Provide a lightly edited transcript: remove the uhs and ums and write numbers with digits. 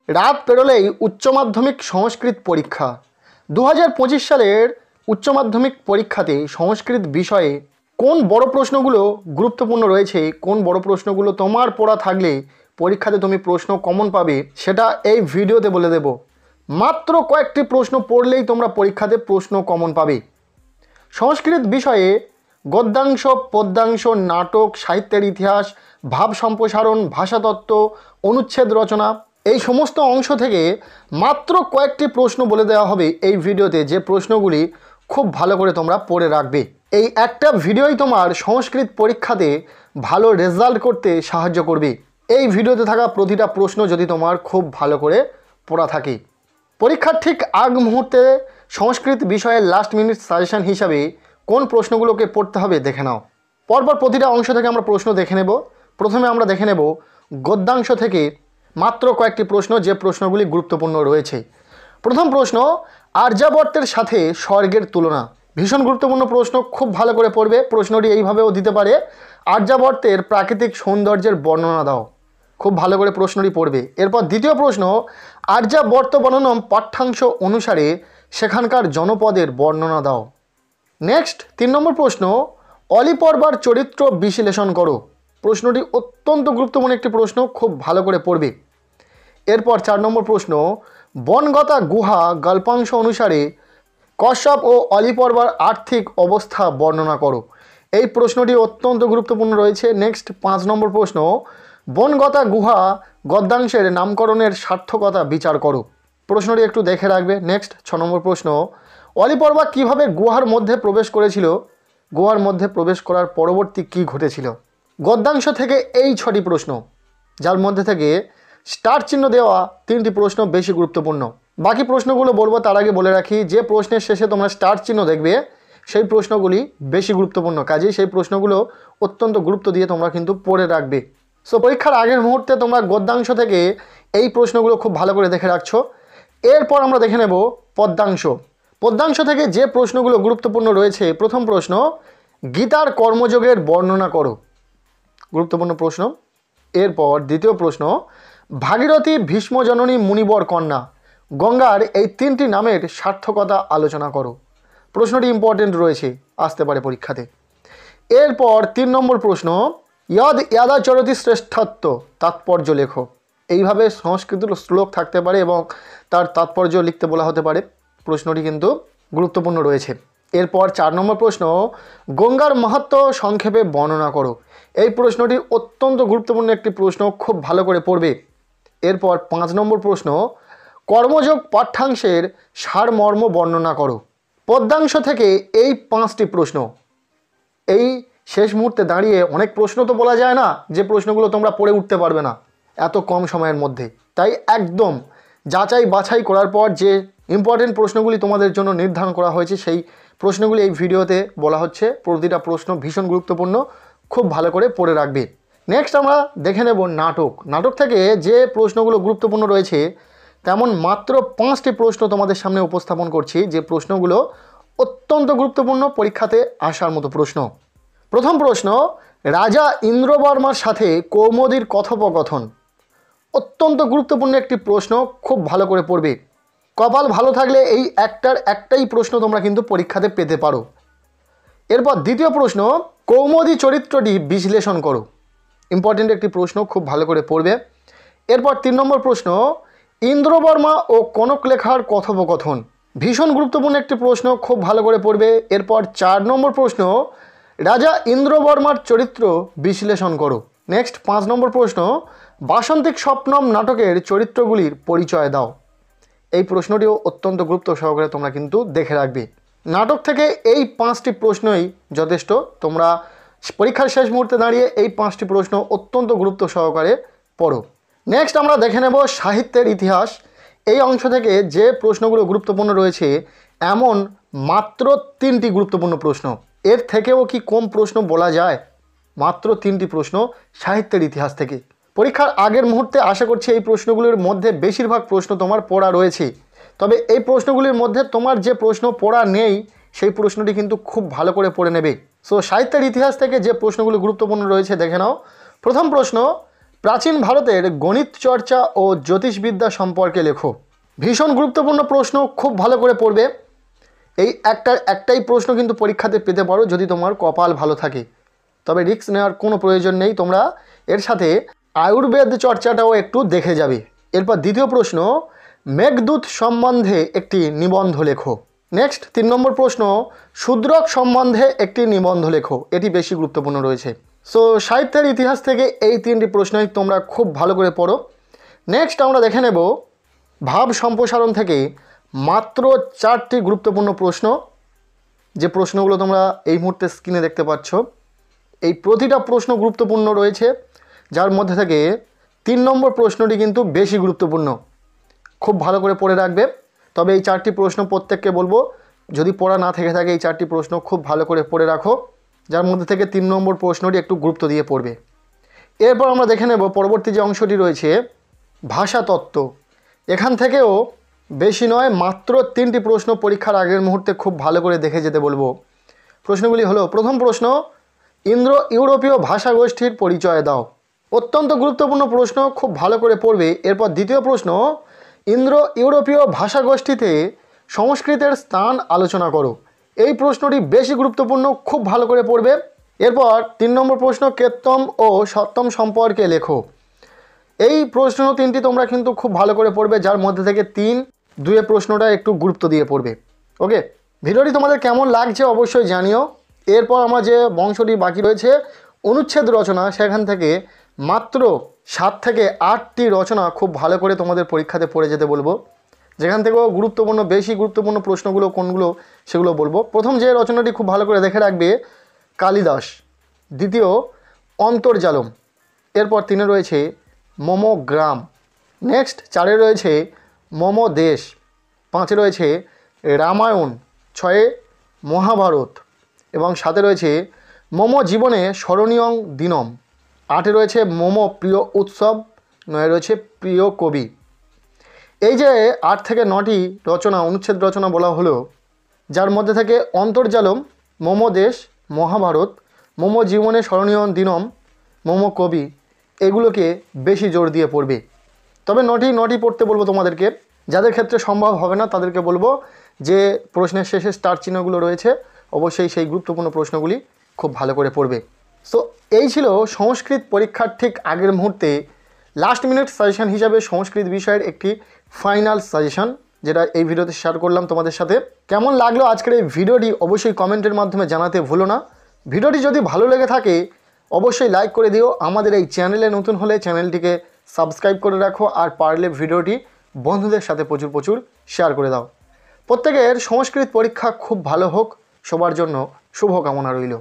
রাত পেরোলেই উচ্চ মাধ্যমিক সংস্কৃত পরীক্ষা। 2025 সালের উচ্চ মাধ্যমিক পরীক্ষাতে সংস্কৃত বিষয়ে কোন বড় প্রশ্নগুলো গুরুত্বপূর্ণ রয়েছে, কোন বড় প্রশ্নগুলো তোমার পড়া থাকলে পরীক্ষাতে তুমি প্রশ্ন কমন পাবে, সেটা এই ভিডিওতে বলে দেব। মাত্র কয়েকটি প্রশ্ন পড়লেই তোমরা পরীক্ষাতে প্রশ্ন কমন পাবে। সংস্কৃত বিষয়ে গদ্যাংশ, পদ্যাংশ, নাটক, সাহিত্যের ইতিহাস, ভাব সম্প্রসারণ, ভাষাতত্ত্ব, অনুচ্ছেদ রচনা, এই সমস্ত অংশ থেকে মাত্র কয়েকটি প্রশ্ন বলে দেওয়া হবে এই ভিডিওতে, যে প্রশ্নগুলি খুব ভালো করে তোমরা পড়ে রাখবে। এই একটা ভিডিওই তোমার সংস্কৃত পরীক্ষাতে ভালো রেজাল্ট করতে সাহায্য করবে। এই ভিডিওতে থাকা প্রতিটা প্রশ্ন যদি তোমার খুব ভালো করে পড়া থাকে। পরীক্ষার ঠিক আগ মুহূর্তে সংস্কৃত বিষয়ের লাস্ট মিনিট সাজেশন হিসাবে কোন প্রশ্নগুলোকে পড়তে হবে দেখে নাও। পরপর প্রতিটা অংশ থেকে আমরা প্রশ্ন দেখে নেব। প্রথমে আমরা দেখে নেব গদ্যাংশ থেকে মাত্র কয়েকটি প্রশ্ন, যে প্রশ্নগুলি গুরুত্বপূর্ণ রয়েছে। প্রথম প্রশ্ন, আর্যাবর্তের সাথে স্বর্গের তুলনা। ভীষণ গুরুত্বপূর্ণ প্রশ্ন, খুব ভালো করে পড়বে। প্রশ্নটি এইভাবেও দিতে পারে, আর্যাবর্তের প্রাকৃতিক সৌন্দর্যের বর্ণনা দাও। খুব ভালো করে প্রশ্নটি পড়বে। এরপর দ্বিতীয় প্রশ্ন, আর্যাবর্ত বর্ণনম পাঠ্যাংশ অনুসারে সেখানকার জনপদের বর্ণনা দাও। নেক্সট 3 নম্বর প্রশ্ন, অলিপর্বার চরিত্র বিশ্লেষণ করো। প্রশ্নটি অত্যন্ত গুরুত্বপূর্ণ একটি প্রশ্ন, খুব ভালো করে পড়বে। এরপর 4 নম্বর প্রশ্ন, বনগতা গুহা গল্পাংশ অনুসারে কশ্যপ ও অলিপর্বার আর্থিক অবস্থা বর্ণনা করো। এই প্রশ্নটি অত্যন্ত গুরুত্বপূর্ণ রয়েছে। নেক্সট 5 নম্বর প্রশ্ন, বনগতা গুহা গদ্যাংশের নামকরণের সার্থকতা বিচার করো। প্রশ্নটি একটু দেখে রাখবে। নেক্সট 6 নম্বর প্রশ্ন, অলিপর্বা কিভাবে গুহার মধ্যে প্রবেশ করেছিল, গুহার মধ্যে প্রবেশ করার পরবর্তী কি ঘটেছিল। গদ্যাংশ থেকে এই 6টি প্রশ্ন, যার মধ্যে থেকে স্টার চিহ্ন দেওয়া 3টি প্রশ্ন বেশি গুরুত্বপূর্ণ। বাকি প্রশ্নগুলো বলবো তার আগে বলে রাখি, যে প্রশ্নের শেষে তোমরা স্টার চিহ্ন দেখবে সেই প্রশ্নগুলি বেশি গুরুত্বপূর্ণ, কাজেই সেই প্রশ্নগুলো অত্যন্ত গুরুত্ব দিয়ে তোমরা কিন্তু পড়ে রাখবে। সো পরীক্ষার আগের মুহূর্তে তোমরা গদ্যাংশ থেকে এই প্রশ্নগুলো খুব ভালো করে দেখে রাখছো। এরপর আমরা দেখে নেব পদ্যাংশ। পদ্যাংশ থেকে যে প্রশ্নগুলো গুরুত্বপূর্ণ রয়েছে, প্রথম প্রশ্ন, গীতার কর্মযোগের বর্ণনা করো। গুরুত্বপূর্ণ প্রশ্ন। এরপর দ্বিতীয় প্রশ্ন, ভাগীরথী ভীষ্মজননী মুনিবর কন্যা গঙ্গার এই 3টি নামের সার্থকতা আলোচনা করো। প্রশ্নটি ইম্পর্টেন্ট রয়েছে, আসতে পারে পরীক্ষাতে। এরপর 3 নম্বর প্রশ্ন, ইয়দ ইয়াদাচরতি শ্রেষ্ঠত্ব তাৎপর্য লেখো। এইভাবে সংস্কৃত শ্লোক থাকতে পারে এবং তার তাৎপর্য লিখতে বলা হতে পারে। প্রশ্নটি কিন্তু গুরুত্বপূর্ণ রয়েছে। এরপর 4 নম্বর প্রশ্ন, গঙ্গার মাহাত্ম্য সংক্ষেপে বর্ণনা করো। এই প্রশ্নটি অত্যন্ত গুরুত্বপূর্ণ একটি প্রশ্ন, খুব ভালো করে পড়বে। এরপর 5 নম্বর প্রশ্ন, কর্মযোগ পাঠ্যাংশের সারমর্ম বর্ণনা করো। পদ্যাংশ থেকে এই 5টি প্রশ্ন। এই শেষ মুহূর্তে দাঁড়িয়ে অনেক প্রশ্ন তো বলা যায় না যে প্রশ্নগুলো তোমরা পড়ে উঠতে পারবে না এত কম সময়ের মধ্যে, তাই একদম যাচাই বাছাই করার পর যে ইম্পর্টেন্ট প্রশ্নগুলি তোমাদের জন্য নির্ধারণ করা হয়েছে সেই প্রশ্নগুলি এই ভিডিওতে বলা হচ্ছে। প্রতিটা প্রশ্ন ভীষণ গুরুত্বপূর্ণ, খুব ভালো করে পড়ে রাখবে। নেক্সট আমরা দেখে নেব নাটক। নাটক থেকে যে প্রশ্নগুলো গুরুত্বপূর্ণ রয়েছে তেমন মাত্র 5টি প্রশ্ন তোমাদের সামনে উপস্থাপন করছি, যে প্রশ্নগুলো অত্যন্ত গুরুত্বপূর্ণ, পরীক্ষাতে আসার মতো প্রশ্ন। প্রথম প্রশ্ন, রাজা ইন্দ্রবর্মার সাথে কৌমুদীর কথোপকথন। অত্যন্ত গুরুত্বপূর্ণ একটি প্রশ্ন, খুব ভালো করে পড়বে। কপাল ভালো থাকলে এই একটাই প্রশ্ন তোমরা কিন্তু পরীক্ষাতে পেতে পারো। এরপর দ্বিতীয় প্রশ্ন, কৌমুদী চরিত্রটি বিশ্লেষণ করো। ইম্পর্টেন্ট একটি প্রশ্ন, খুব ভালো করে পড়বে। এরপর 3 নম্বর প্রশ্ন, ইন্দ্রবর্মা ও কনকলেখার কথোপকথন। ভীষণ গুরুত্বপূর্ণ একটি প্রশ্ন, খুব ভালো করে পড়বে। এরপর 4 নম্বর প্রশ্ন, রাজা ইন্দ্রবর্মার চরিত্র বিশ্লেষণ করো। নেক্সট 5 নম্বর প্রশ্ন, বাসন্তিক স্বপ্নম নাটকের চরিত্রগুলির পরিচয় দাও। এই প্রশ্নটিও অত্যন্ত গুরুত্ব সহকারে তোমরা কিন্তু দেখে রাখবে। নাটক থেকে এই 5টি প্রশ্নই যথেষ্ট। তোমরা পরীক্ষার শেষ মুহূর্তে দাঁড়িয়ে এই 5টি প্রশ্ন অত্যন্ত গুরুত্ব সহকারে পড়ো। নেক্সট আমরা দেখে নেব সাহিত্যের ইতিহাস। এই অংশ থেকে যে প্রশ্নগুলো গুরুত্বপূর্ণ রয়েছে এমন মাত্র 3টি গুরুত্বপূর্ণ প্রশ্ন। এর থেকেও কি কম প্রশ্ন বলা যায়? মাত্র 3টি প্রশ্ন সাহিত্যের ইতিহাস থেকে। পরীক্ষার আগের মুহূর্তে আশা করছি এই প্রশ্নগুলির মধ্যে বেশিরভাগ প্রশ্ন তোমার পড়া রয়েছে, তবে এই প্রশ্নগুলির মধ্যে তোমার যে প্রশ্ন পড়া নেই সেই প্রশ্নটি কিন্তু খুব ভালো করে পড়ে নেবে। সো সাহিত্যের ইতিহাস থেকে যে প্রশ্নগুলি গুরুত্বপূর্ণ রয়েছে দেখে নাও। প্রথম প্রশ্ন, প্রাচীন ভারতের গণিত চর্চা ও জ্যোতিষবিদ্যা সম্পর্কে লেখো। ভীষণ গুরুত্বপূর্ণ প্রশ্ন, খুব ভালো করে পড়বে। এই একটাই প্রশ্ন কিন্তু পরীক্ষাতে পেতে পারো যদি তোমার কপাল ভালো থাকে, তবে রিস্ক নেওয়ার কোনো প্রয়োজন নেই। তোমরা এর সাথে আয়ুর্বেদ চর্চাটাও একটু দেখে যাবে। এরপর দ্বিতীয় প্রশ্ন, মেঘদূত সম্বন্ধে একটি নিবন্ধ লেখো। নেক্সট 3 নম্বর প্রশ্ন, শূদ্রক সম্বন্ধে একটি নিবন্ধ লেখো। এটি বেশি গুরুত্বপূর্ণ রয়েছে। সো সাহিত্যের ইতিহাস থেকে এই 3টি প্রশ্নই তোমরা খুব ভালো করে পড়ো। নেক্সট আমরা দেখে নেব ভাব সম্প্রসারণ থেকে মাত্র 4টি গুরুত্বপূর্ণ প্রশ্ন, যে প্রশ্নগুলো তোমরা এই মুহূর্তে স্ক্রিনে দেখতে পাচ্ছ। এই প্রতিটা প্রশ্ন গুরুত্বপূর্ণ রয়েছে, যার মধ্যে থেকে 3 নম্বর প্রশ্নটি কিন্তু বেশি গুরুত্বপূর্ণ। খুব ভালো করে পড়ে রাখবে। তবে এই 4টি প্রশ্ন প্রত্যেককে বলবো, যদি পড়া না থেকে থাকে এই 4টি প্রশ্ন খুব ভালো করে পড়ে রাখো, যার মধ্যে থেকে 3 নম্বর প্রশ্নটি একটু গুরুত্ব দিয়ে পড়বে। এরপর আমরা দেখে নেব পরবর্তী যে অংশটি রয়েছে ভাষাতত্ত্ব। এখান থেকেও বেশি নয়, মাত্র 3টি প্রশ্ন পরীক্ষার আগের মুহূর্তে খুব ভালো করে দেখে যেতে বলবো। প্রশ্নগুলি হলো, প্রথম প্রশ্ন, ইন্দো ইউরোপীয় ভাষাগোষ্ঠীর পরিচয় দাও। অত্যন্ত গুরুত্বপূর্ণ প্রশ্ন, খুব ভালো করে পড়বে। এরপর দ্বিতীয় প্রশ্ন, ইন্দো ইউরোপীয় ভাষাগোষ্ঠীতে সংস্কৃতের স্থান আলোচনা করো। এই প্রশ্নটি বেশি গুরুত্বপূর্ণ, খুব ভালো করে পড়বে। এরপর 3 নম্বর প্রশ্ন, কেত্তম ও সপ্তম সম্পর্কে লেখো। এই প্রশ্ন 3টি তোমরা কিন্তু খুব ভালো করে পড়বে, যার মধ্যে থেকে 3-2 প্রশ্নটা একটু গুরুত্ব দিয়ে পড়বে। ওকে, ভিডিওটি তোমাদের কেমন লাগছে অবশ্যই জানিও। এরপর আমার যে বংশটি বাকি রয়েছে অনুচ্ছেদ রচনা, সেখান থেকে মাত্র 7 থেকে 8টি রচনা খুব ভালো করে তোমাদের পরীক্ষাতে পড়ে যেতে বলবো, যেখান থেকেও গুরুত্বপূর্ণ বেশি গুরুত্বপূর্ণ প্রশ্নগুলো কোনগুলো সেগুলো বলবো। প্রথম যে রচনাটি খুব ভালো করে দেখে রাখবে কালিদাস, দ্বিতীয় অন্তর্জালম, এরপর 3 রয়েছে মমগ্রাম, নেক্সট 4 রয়েছে মম দেশ, 5 রয়েছে রামায়ণ, 6 মহাভারত এবং 7 রয়েছে মম জীবনে স্মরণীয় দিনম, 8 রয়েছে মম প্রিয় উৎসব, 9 রয়েছে প্রিয় কবি। এই যে 8 থেকে 9টি রচনা অনুচ্ছেদ রচনা বলা হলো, যার মধ্যে থেকে অন্তর্জালম, মম দেশ, মহাভারত, মম জীবনে স্মরণীয় দিনম, মম কবি, এগুলোকে বেশি জোর দিয়ে পড়বে। তবে 9টি পড়তে বলবো তোমাদেরকে। যাদের ক্ষেত্রে সম্ভব হবে না তাদেরকে বলবো যে প্রশ্নের শেষে স্টার চিহ্নগুলো রয়েছে, অবশ্যই সেই গুরুত্বপূর্ণ প্রশ্নগুলি খুব ভালো করে পড়বে। সো এই ছিল সংস্কৃত পরীক্ষার ঠিক আগের মুহূর্তে লাস্ট মিনিট সাজেশন হিসাবে সংস্কৃত বিষয়ের একটি ফাইনাল সাজেশন, যেটা এই ভিডিওতে শেয়ার করলাম তোমাদের সাথে। কেমন লাগলো আজকের এই ভিডিওটি অবশ্যই কমেন্টের মাধ্যমে জানাতে ভুলো না। ভিডিওটি যদি ভালো লেগে থাকে অবশ্যই লাইক করে দিও। আমাদের এই চ্যানেলে নতুন হলে চ্যানেলটিকে সাবস্ক্রাইব করে রাখো, আর পারলে ভিডিওটি বন্ধুদের সাথে প্রচুর শেয়ার করে দাও। প্রত্যেকের সংস্কৃত পরীক্ষা খুব ভালো হোক, সবার জন্য শুভকামনা রইল।